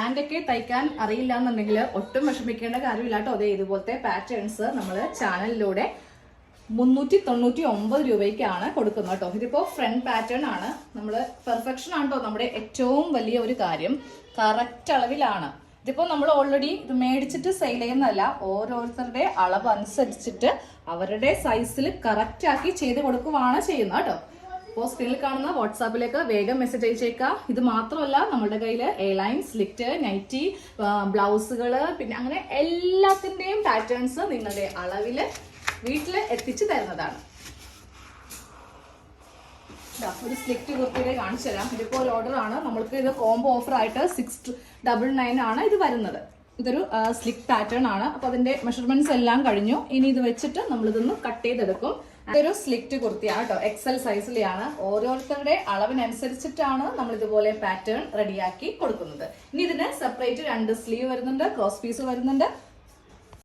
Pant ഒക്കെ തയ്ക്കാൻ അറിയില്ല എന്നുണ്ടെങ്കിൽ ഒട്ടും വിഷമിക്കേണ്ട കാര്യമില്ല കേട്ടോ. അതേ ഇതുപോലത്തെ പാറ്റേൺസ് നമ്മൾ ചാനലിലൂടെ 399 രൂപയ്ക്കാണ് കൊടുക്കുന്നത് കേട്ടോ. ഇതിപ്പോ ഫ്രണ്ട് പാറ്റേൺ ആണ്. നമ്മൾ പെർഫെക്ഷൻ ആണ് കേട്ടോ നമ്മുടെ ഏറ്റവും വലിയ ഒരു കാര്യം. കറക്റ്റ് അളവിലാണ്. ഇതിപ്പോ നമ്മൾ ഓൾറെഡി ഇത് മേടിച്ചിട്ട് സെയിൽ ചെയ്യുന്നതല്ല, ഓരോരുത്തരുടെ അളവ് അനുസരിച്ചിട്ട് അവരുടെ സൈസിൽ കറക്റ്റ് ആക്കി ചെയ്ത് കൊടുക്കുകയാണ് ചെയ്യുന്നത് കേട്ടോ. അപ്പോൾ സ്ക്രീനിൽ കാണുന്ന വാട്സാപ്പിലേക്ക് വേഗം മെസ്സേജ് അയച്ചേക്കാം. ഇത് മാത്രമല്ല നമ്മുടെ കയ്യിൽ എയർലൈൻ, സ്ലിറ്റ്, നൈറ്റി, ബ്ലൗസുകൾ, പിന്നെ അങ്ങനെ എല്ലാത്തിൻ്റെയും പാറ്റേൺസ് നിങ്ങളുടെ അളവിൽ വീട്ടിൽ എത്തിച്ചു തരുന്നതാണ്. ഒരു സ്ലിറ്റ് കുർത്തിയുടെ കാണിച്ചു തരാം. ഇതിപ്പോൾ ഒരു ഓർഡർ ആണ്. നമ്മൾക്ക് ഇത് കോംബോ ഓഫർ ആയിട്ട് 699 ആണ് ഇത് വരുന്നത്. ഇതൊരു സ്ലിറ്റ് പാറ്റേൺ ആണ്. അപ്പോൾ അതിന്റെ മെഷർമെന്റ്സ് എല്ലാം കഴിഞ്ഞു. ഇനി ഇത് വെച്ചിട്ട് നമ്മളിതൊന്ന് കട്ട് ചെയ്തെടുക്കും. ഇതൊരു സ്ലിറ്റ് കുർത്തിയാണ് കേട്ടോ. XL സൈസിലെയാണ്. ഓരോരുത്തരുടെ അളവിനനുസരിച്ചിട്ടാണ് നമ്മൾ ഇതുപോലെ പാറ്റേൺ റെഡിയാക്കി കൊടുക്കുന്നത്. ഇനി ഇതിന് സെപ്പറേറ്റ് 2 സ്ലീവ് വരുന്നുണ്ട്, ക്രോസ് പീസ് വരുന്നുണ്ട്,